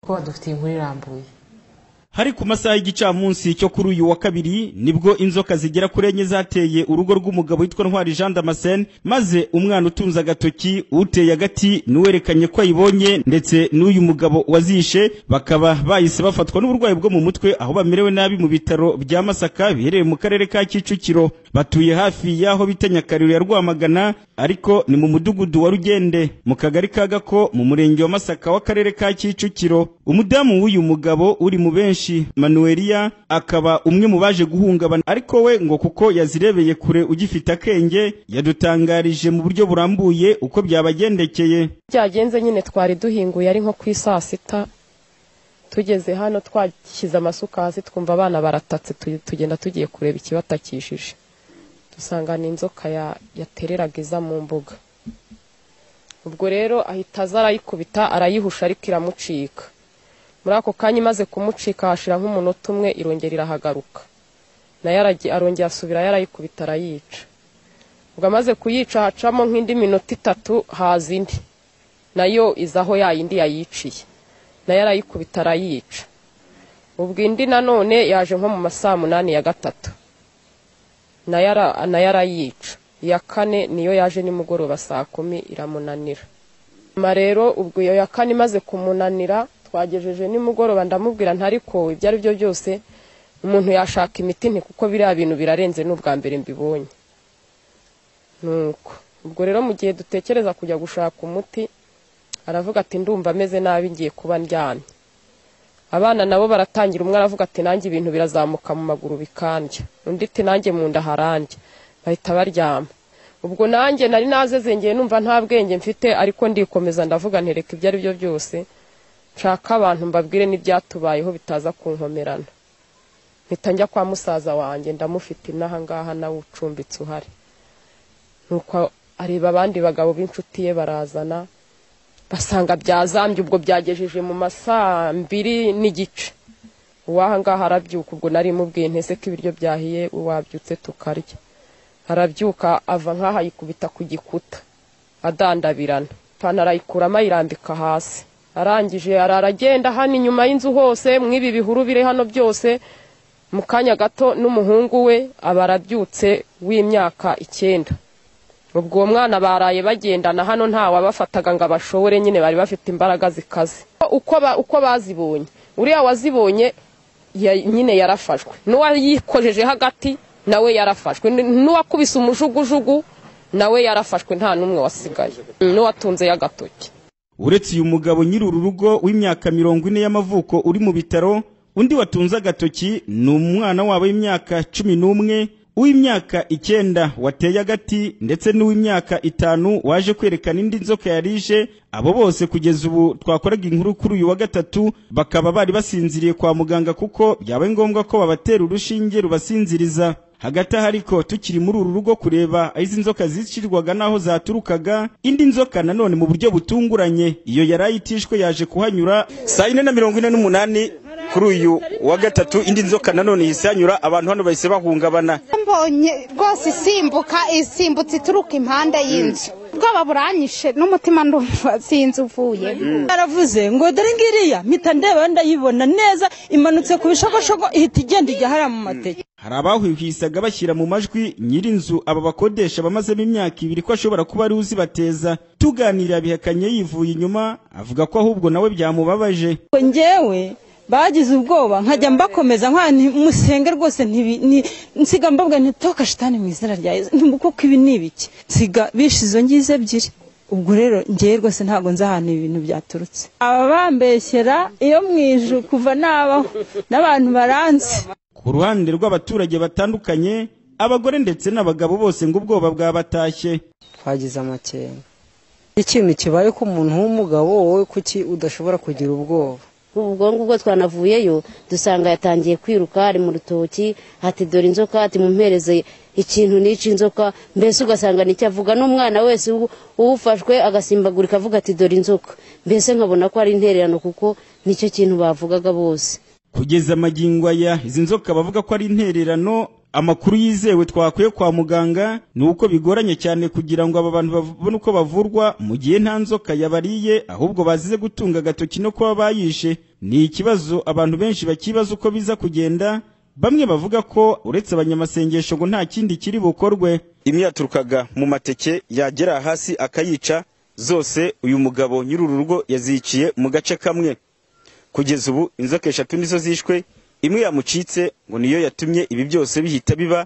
ko dufite inkuru irambuye. Hari ku masaha y'igicamunsi cyo kuri uyu wa kabiri nibwo inzoka zigera kuri enye zateye urugo rw'umugabo witwa Ntwari Jean Damascene, maze umwana utunza agatoki uteye agati nuwerekanye ko ayibonye ndetse n'uyu mugabo wazishe bakaba bahise bafatwa n'uburwayi bwo mu mutwe aho bamerewe nabi mu bitaro bya Masaka biherereye mu karere ka Kicukiro. Batuye hafi yaho bita Nyakariro ya Rwamagana, ariko ni mu mudugudu wa Rugende mu kagari ka Gako mu murenge wa Masaka w'akarere ka Kicukiro. Umudamu w'uyu mugabo uri mu benshi Manuelia akaba umwe mu baje guhungabana, ariko we ngo kuko yazirebeye kure ugifite akenge yadutangarije mu buryo burambuye uko byabagendekeye. Byagenze nyine twari duhinguye ari nko ku saa sita, tugeze hano twashyize amasuka hasi twumva abana baratatse, tugenda tugiye kureba ikibatakishije, dusanga ni inzoka yatereraga iza mu mbuga. Ubwo rero ahita aza arayikubita arayihusha ariko iramucika. Muri ako kanya imaze kumucika hashira nk'umunota umwe irongera irahagaruka, nayo arongera asubira yarayikubita arayica. Ubwo amaze kuyica hacamo nk'indi minota 3 haza indi, nayo izaho yayindi yayiciye, nayo arayikubita arayica. Ubwo indi nanone yaje nko mu masaa 8 ya gatatu, nayo arayica. Iya kane niyo yaje nimugoroba saa 10 iramunanira. Rero ubwo iyo ya kane imaze kumunanira twagejeje nimugoroba ndamubwira ntariko ibyo ari byo byose umuntu yashaka imiti nti kuko biriya bintu birarenze n'ubwa mbere mbibonye. Nuko ubwo rero mu gihe dutekereza kujya gushaka umuti aravuga ati ndumva ameze nabi ngiye kuba ndyamye. Abana nabo baratangira, umwe aravuga ati nanjye ibintu birazamuka mu maguru bikandya, undi ati nanjye mu nda haranje, bahita baryama. Ubwo nanjye nari nazezengeye numva nta bwenge mfite, ariko ndikomeza ndavuga ntereka ibyo ari byo byose nshaka abantu mbabwire n'ibyatubayeho bitaza kunkomerana. Mpita njya kwa musaza wanjye ndamufite inaha ngaha nawe ucumbitse uhari. Nuko areba abandi bagabo b'inshuti ye barazana basanga byazambye. Ubwo byagejeje mu masaa 2:15 uwaha ngaha arabyuka. Ubwo nari mubwiye ntese ko ibiryo byahiye wabyutse tukarya. Arabyuka ava nkaha yikubita ku gikuta adandabirana, ipantaro ayikuramo ayirambika hasi. Arangije aragenda hano inyuma y'inzu hose mwibi bihuru bire hano byose. Mu kanya gato n'umuhungu we abarabyutse w'imyaka 9. Ubwo mwana baraye bagendana hano nta wabafataga ngo abashobore, nyine bari bafite imbaraga zikaze. Uko bazibonye uriya wazibonye nyine yarafashwe, n'uwayikojeje hagati nawe yarafashwe, n'uwakubise umujugujugu nawe yarafashwe, nta numwe wasigaye, n'uwatunze y'agatoki. Uretse uyu mugabo nyiri uru rugo w'imyaka 40 y'amavuko uri mu bitaro, undi watunze agatoki ni umwana wabo w'imyaka 11, uw'imyaka 9 wateye agati, ndetse n'uw'imyaka 5 waje kwerekana indi nzoka yarije. Abo bose kugeza ubu twakoraga inkuru kuri uyu wa gatatu bakaba bari basinziriye kwa muganga kuko byabaye ngombwa ko babatera urushinge rubasinziriza. Hagati ariko tukiri muri uru rugo kureba izi nzoka zicirwaga naho zaturukaga, indi nzoka nanone mu buryo butunguranye iyo yarayitishwe yaje kuhanyura saa 4:48 kuri uyu wa gatatu. Indi nzoka nanone yisanyura, abantu hano bahise bahungabana. Mbonye rwose isimbutse ituruka impande y'inzu, bwaba buranyishe n'umutima ndumva sinzi uvuye. Aravuze ngo dore ngiriya mpita ndeba ndayibona neza imanutse ku bishogoshogo ihita igenda ijya hara mu mateke. Hari abahwihisaga bashyira mu majwi nyirinzu aba bakodesha bamazemo imyaka 2 ko ashobora kuba ari uzibateza. Tuganira bihakanye yivuye inyuma, avuga ko ahubwo nawe byamubabaje. Ngewe bagize ubwoba nkajya mbakomeza nk'ahantu musenge rwose nsiga mbabwa ntitoka shitani mu izina rya Yesu, ntimbuko ibi nibiki nsiga bishizo ngize ebyiri. Ubwo rero ngiye rwose ntago nzahana ibintu byaturutse. Aba bambeshyera iyo mwiju kuva nabaho n'abantu baranze. Ku ruhande rw'abaturage batandukanye, abagore ndetse n'abagabo bose ngo ubwoba bwabatashye. Twagize amakenga. Ikintu kibaye ko umuntu w'umugabo wowe kuki udashobora kugira ubwoba? Ubwo ngubwo twanavuyeyo dusanga yatangiye kwiruka ari mu rutoki, ati dore inzoka, ati mumpereze ikintu nici inzoka. Mbese ugasanga nicyavuga n'umwana wese uwufashwe agasimbagurika avuga ati dore inzoka. Mbese nkabona ko ari intererano kuko nicyo kintu bavugaga bose. Kugeza magingo aya izi nzoka bavuga ko ari intererano. Amakuru yizewe twakuye kwa muganga ni uko bigoranye cyane kugira ngo aba bantu babone uko bavurwa mu gihe nta nzoka yabariye, ahubwo bazize gutunga agatoki no kuba bayishe. ni ikibazo abantu benshi bakibaza uko biza kugenda, bamwe bavuga ko uretse abanyamasengesho ngo nta kindi kiri bukorwe. Imyaturukaga mu mateke yagera hasi akayica, zose uyu mugabo nyir'uru rugo yaziciye mu gace kamwe. Kugeza ubu inzoka 3 nizo zishwe, imwe yamucitse ngo niyo yatumye ibi byose bihita biba,